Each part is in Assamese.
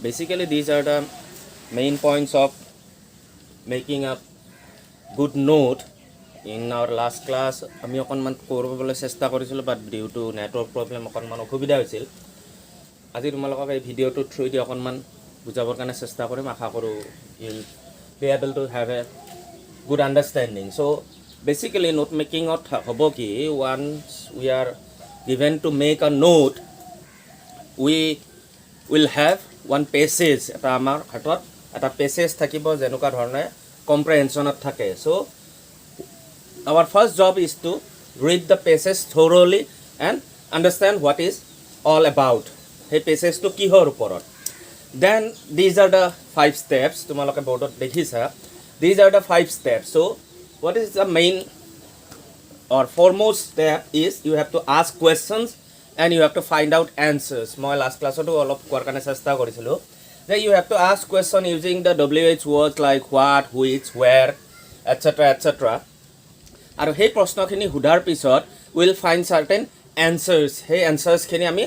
basically these are the main points of making a good note. In our last class আমি অকনমান কৰিবলৈ চেষ্টা কৰিছিলোঁ but due to network problem অকনমান অসুবিধা হৈছিল আজি তোমালোকক এই ভিডিওটো থ্ৰু দি অকনমান বুজাবৰ কাৰণে চেষ্টা কৰিম আশা কৰোঁ you will be able to have a good understanding. So basically note making হ'ব কি once we are given to make a note we will have one passage এটা আমাৰ হাতত এটা passage থাকিব যেনেকুৱা ধৰণে comprehensionত থাকে. So our first job is to read the passage thoroughly and understand what is all about. Hey passage to kihor uporot. Then these are the 5 steps. Tumaloke boardot dekhisa. These are the 5 steps. So what is the main or foremost step is you have to ask questions and you have to find out answers. Moi last class oto olop kor kane chesta korisilo. Then you have to ask question using the WH words like what, which, where, etc. etc. আৰু সেই প্ৰশ্নখিনি হুদাৰ পিছত উইল ফাইণ্ড চাৰ্টেন এনচাৰ্ছ সেই এনচাৰ্ছখিনি আমি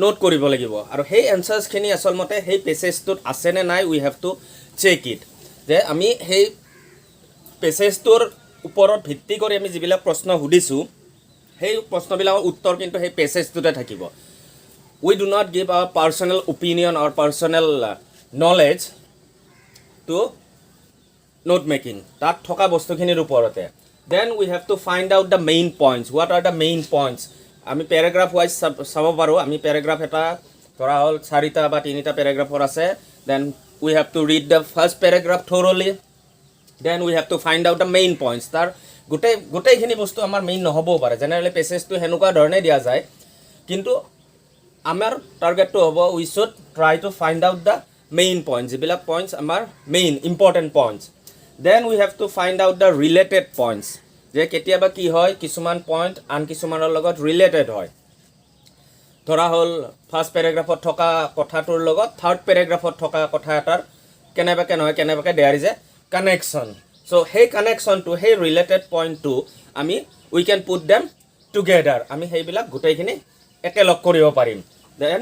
নোট কৰিব লাগিব আৰু সেই এনচাৰ্ছখিনি আচলমতে সেই পেছেজটোত আছেনে নাই we have to check it যে আমি সেই পেছেজটোৰ ওপৰত ভিত্তি কৰি আমি যিবিলাক প্ৰশ্ন সুধিছোঁ সেই প্ৰশ্নবিলাকৰ উত্তৰ কিন্তু সেই পেছেজটোতে থাকিব we do not give our personal opinion or personal knowledge to note making তাত থকা বস্তুখিনিৰ ওপৰতে. Then we have to find out the main points. What are the main points? আমি paragraph wise চাব পাৰোঁ আমি paragraph এটা ধৰা হ'ল 4টা বা 3টা paragraphৰ আছে. Then we have to read the first paragraph thoroughly. Then we have to find out the main points. তাৰ গোটেইখিনি বস্তু আমাৰ মেইন নহ'বও পাৰে জেনেৰেলি পেছেজটো সেনেকুৱা ধৰণে দিয়া যায় কিন্তু আমাৰ টাৰ্গেটটো হ'ব we should try to find out the main points যিবিলাক পইণ্টছ আমাৰ main important points. Then we have to find out the related points. যে কেতিয়াবা কি হয় কিছুমান পইণ্ট আন কিছুমানৰ লগত ৰিলেটেড হয় ধৰা হ'ল ফাৰ্ষ্ট পেৰাগ্ৰাফত থকা কথাটোৰ লগত থাৰ্ড পেৰাগ্ৰাফত থকা কথা এটাৰ কেনেবাকৈ নহয় কেনেবাকৈ there is a connection. So' সেই কানেকশ্যনটো সেই ৰিলেটেড পইণ্টটো আমি we can put them together আমি সেইবিলাক গোটেইখিনি একেলগ কৰিব পাৰিম. দেন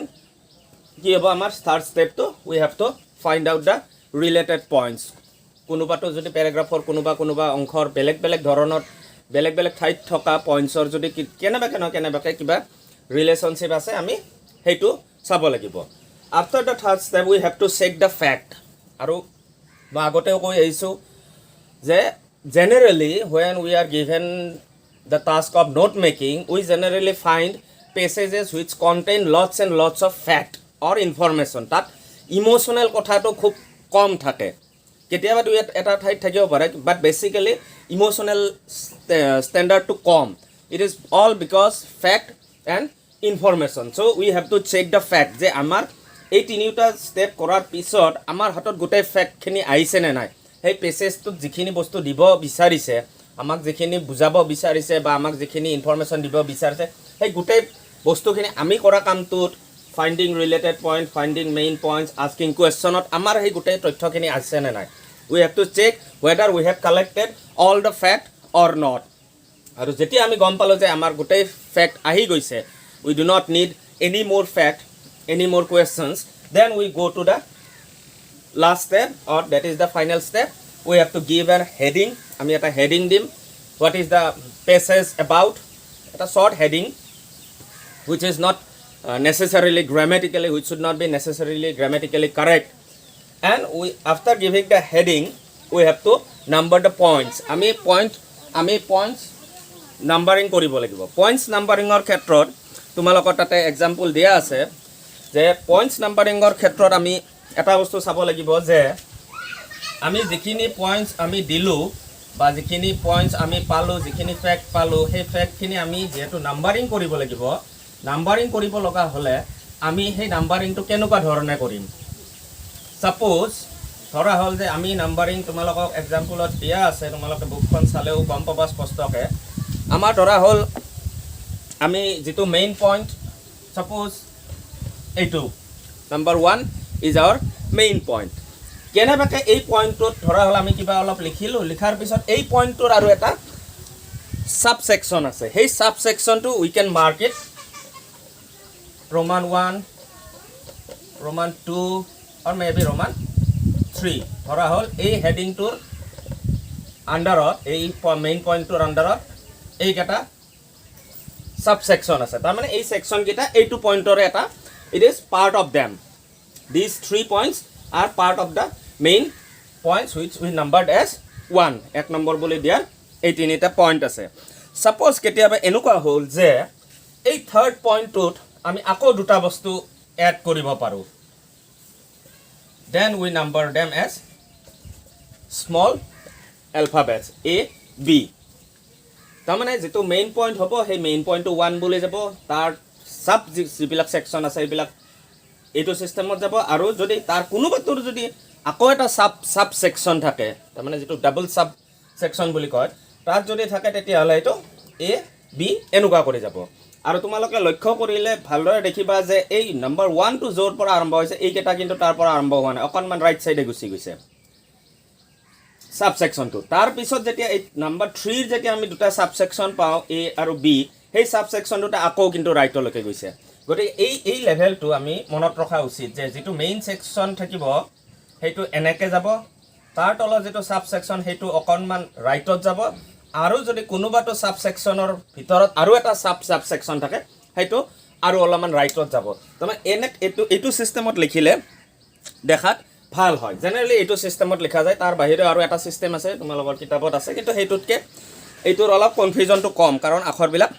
কি হ'ব আমাৰ থাৰ্ড ষ্টেপটো we have to find out the related points. কোনোবাটো যদি পেৰাগ্ৰাফৰ কোনোবা অংশৰ বেলেগ বেলেগ ধৰণৰ বেলেগ বেলেগ ঠাইত থকা পইণ্টছৰ যদি কেনেবাকৈ নহয় কেনেবাকৈ কিবা ৰিলেশ্যনশ্বিপ আছে আমি সেইটো চাব লাগিব. After the third step we have to check the fact আৰু মই আগতেও কৈ আহিছোঁ যে generally when we are given the task of note making we generally find passages which contain lots and lots of fact or information. তাত ইম'চনেল কথাটো খুব কম থাকে কেতিয়াবা দুই এটা ঠাইত থাকিব পাৰে বাট বেচিকেলি ইম'চনেল ষ্টেণ্ডাৰ্ডটো কম. It is all because fact and information. So' we have to check the fact যে আমাৰ এই তিনিওটা ষ্টেপ কৰাৰ পিছত আমাৰ হাতত গোটেই ফেক্টখিনি আহিছেনে নাই সেই পেছেজটোত যিখিনি বস্তু দিব বিচাৰিছে আমাক যিখিনি বুজাব বিচাৰিছে বা আমাক যিখিনি ইনফৰমেশ্যন দিব বিচাৰিছে সেই গোটেই বস্তুখিনি আমি কৰা কামটোত finding related point finding main points asking কুৱেশ্যনত আমাৰ সেই গোটেই তথ্যখিনি আছেনে নাই we have to check whether we have collected all the fact or not. আৰু যেতিয়া আমি গম পালোঁ যে আমাৰ গোটেই ফেক্ট আহি গৈছে we do not need any more fact any more questions then we go' to the last step or that is the final step we have to give an heading আমি এটা হেডিং দিম what is the passage about এটা short heading which is not necessarily grammatically which should not be necessarily grammatically correct and we after giving the heading we have to number the points আমি points numbering কৰিব লাগিব. points numbering ৰ ক্ষেত্ৰত তোমালোকৰ তাতে এক্সাম্পল দিয়া আছে যে points numbering ৰ ক্ষেত্ৰত আমি এটা বস্তু চাব লাগিব যে আমি যিখিনি points আমি দিলোঁ বা যিখিনি points আমি পালোঁ যিখিনি ফেক্ট পালোঁ সেই ফেক্টখিনি আমি যেহেতু নাম্বাৰিং কৰিব লাগিব নাম্বাৰিং কৰিব লগা হ'লে আমি সেই নাম্বাৰিংটো কেনেকুৱা ধৰণে কৰিম. ছাপ'জ ধৰা হ'ল যে আমি নাম্বাৰিং তোমালোকক এক্সাম্পলত দিয়া আছে তোমালোকে বুকখন চালেও গম পাবা স্পষ্টকৈ আমাৰ ধৰা হ'ল আমি যিটো মেইন পইণ্ট ছাপ'জ এইটো number 1 is our main point কেনেবাকৈ এই পইণ্টটোত ধৰা হ'ল আমি কিবা অলপ লিখিলোঁ লিখাৰ পিছত এই পইণ্টটোৰ আৰু এটা সাব সেকশন আছে সেই সাব সেকশনটো we can mark it Roman 1 Roman 2 or maybe Roman 3 ধৰা হ'ল এই হেডিংটোৰ আন্ডাৰত এই মেইন পইণ্টটোৰ আন্ডাৰত এইকেইটা সাবসেকশন আছে তাৰ মানে এই সেকশন কেইটা এইটো পইণ্টৰ এটা it is part of them these 3 points are part of the main points which we numbered as 1 এক নম্বৰ বুলি দিয়া এই তিনিটা পইণ্ট আছে সাপোজ কেতিয়াবা এনেকুৱা হ'ল যে এই থাৰ্ড পইণ্টটোত আমি আকৌ দুটা বস্তু এড কৰিব পাৰো then we number them as small alphabets A B তাৰমানে যেটো মেইন পইণ্ট হ'ব সেই মেইন পইণ্টটো 1 বুলি যাব তাৰ সাব যিবিলাক সেকশন আছে এইবিলাক এইটো সিস্টেমত যাব আৰু যদি তাৰ কোনোবাটোৰ যদি আকৌ এটা সাব সেকশন থাকে তাৰমানে যেটো ডাবল সাব সেকশন বুলি কয় তাত যদি থাকে তেতিয়া হলে এটো A B এনেকুৱা কৰি যাব আৰু তোমালোকে লক্ষ্য কৰিলে ভালদৰে দেখিবা যে এই নম্বৰ 1 টু জোৰ পৰা আৰম্ভ হৈছে এই কেটা কিন্তু তাৰ পৰা আৰম্ভ হোৱা নাই অকনমান ৰাইট সাইডে গুছি গৈছে সাব সেকশনটো তাৰ পিছত যেতিয়া এই নম্বৰ 3 যেতিয়া আমি দুটা সাব সেকশন পাও A আৰু B সেই সাব সেকশনটো আকৌ কিন্তু ৰাইটলৈকে গৈছে গতি এই লেভেলটো আমি মনত ৰখা উচিত যে যেটো মেইন সেকশন থাকিব হেতু এনেকে যাব তাৰ তলত যেটো সাব সেকশন হেতু অকনমান ৰাইটত যাব আৰু যদি কোনোবাটো সাব সেকশনৰ ভিতৰত আৰু এটা সাব সেকশন থাকে হেতু আৰু অলপমান ৰাইটত যাব তমে এইটো সিস্টেমত লিখিলে দেখাত ভাল হয় জেনাৰেলি এইটো সিস্টেমত লিখা যায় তাৰ বাহিৰে আৰু এটা সিস্টেম আছে তোমালোকৰ কিতাপত আছে কিন্তু হেতুতকে এইটোৰ অলপ কনফিউজনটো কম কাৰণ আখৰবিলাক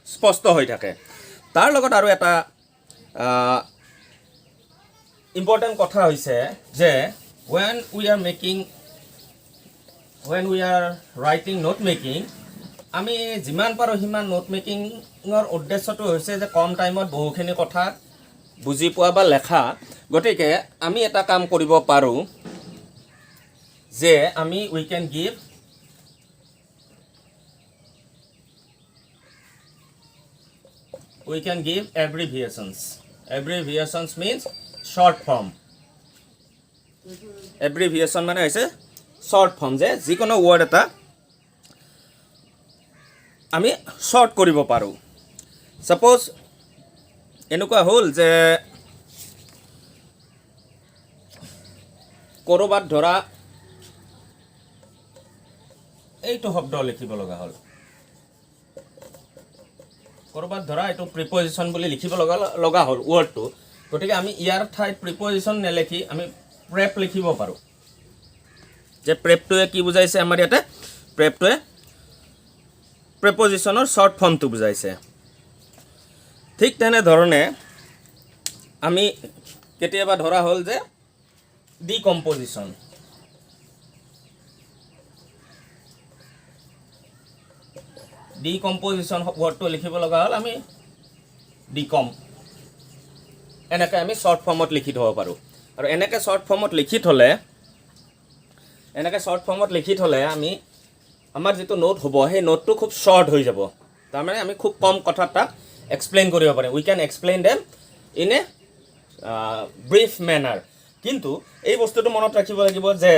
স্পষ্ট হৈ থাকে তাৰ লগত আৰু এটা ইম্পৰ্টেন্ট কথা হৈছে যে when we are writing note making আমি যিমান পাৰো হিমান নোট মেকিংৰ উদ্দেশ্যটো হৈছে যে কম টাইমত বহুখিনি কথা বুজি পোৱা বা লেখা গতিকে আমি এটা কাম কৰিব পাৰো যে আমি we can give abbreviations means short form abbreviation মানে হৈছে short form যে যিকোনো ওয়ার্ড এটা আমি শর্ট কৰিব পাৰো সাপোজ এনেকুৱা হ'ল যে কৰবাত ধৰা এইটো শব্দ লিখিব লগা হ'ল কৰবাত ধৰা এইটো প্ৰিপজিশন বুলি লিখিব লগা হ'ল ওয়াৰ্ডটো গতিকে আমি ইয়াৰ ঠাইত প্ৰিপজিশন নেলেখি আমি প্ৰেপ লিখিব পাৰো যে প্ৰেপটোৱে কি বুজাইছে আমাৰ ইয়াতে প্ৰেপটোৱে প্ৰিপজিশনৰ শৰ্ট ফৰ্মটো বুজাইছে ঠিক তেনে ধৰণে আমি কেতিয়াবা ধৰা হ'ল যে ডিকম্পোজিশন ওয়ার্ডটো লিখিব লগা হ'ল আমি ডিকম এনেকৈ আমি শর্ট ফর্মত লিখি থব পাৰো আৰু এনেকৈ শৰ্ট ফৰ্মত লিখি থলে আমি আমাৰ যেটো নোট হ'ব সেই নোটটো খুব শৰ্ট হৈ যাব তাৰ মানে আমি খুব কম কথা তাক এক্সপ্লেইন কৰিব পাৰিম we can explain them in a brief manner কিন্তু এই বস্তুটো মনত ৰাখিব লাগিব যে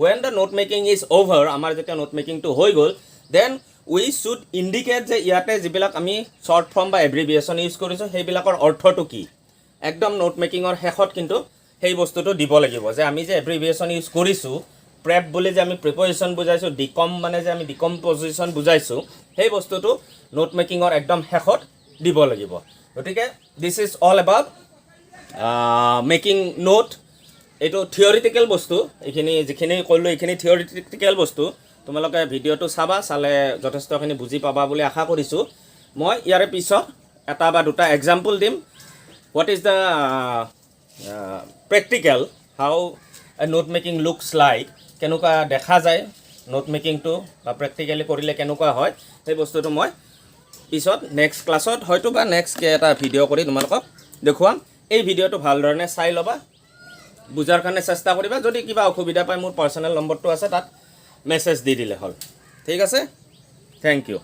when the note making is over আমাৰ যেতিয়া নোট মেকিংটো হৈ গ'ল then we should indicate যে ইয়াতে যিবিলাক আমি শর্ট ফর্ম বা এব্ৰিভিয়েচন ইউজ কৰিছো সেইবিলাকৰ অৰ্থটো কি একদম নোট মেকিংৰ শেষত কিন্তু সেই বস্তুটো দিব লাগিব যে আমি যে এব্ৰিভিয়েচন ইউজ কৰিছো প্ৰেপ বুলি যে আমি প্ৰিপজিশন বুজাইছো ডিকম মানে যে আমি ডিকম্পোজিশন বুজাইছো সেই বস্তুটো নোট মেকিংৰ একদম শেষত দিব লাগিব গতিকে this is all about making note এইটো থিওৰিটিক্যাল বস্তু এইখিনি যিখিনি কইলো এইখিনি থিওৰিটিক্যাল বস্তু তোমালোকে ভিডিওটো চাবা চালে যথেষ্টখিনি বুজি পাবা বুলি আশা কৰিছো মই ইয়াৰে পিছত এটা বা দুটা এক্সাম্পল দিম what is the practical how a note making looks like কেনেকুৱা দেখা যায় নোট মেকিংটো বা প্ৰ্যাকটিক্যালি কৰিলে কেনেকুৱা হয় সেই বস্তুটো মই পিছত নেক্সট ক্লাছত হয়তো বা নেক্সট এটা ভিডিও কৰি তোমালোকক দেখুৱাম এই ভিডিওটো ভালদৰে চাই লবা বুজাৰ কাৰণে চেষ্টা কৰিবা যদি কিবা অসুবিধা পায় মোৰ পাৰ্সোনাল নম্বৰটো আছে তাত মেছেজ দি দিলে হ'ল ঠিক আছে থ্যাংক ইউ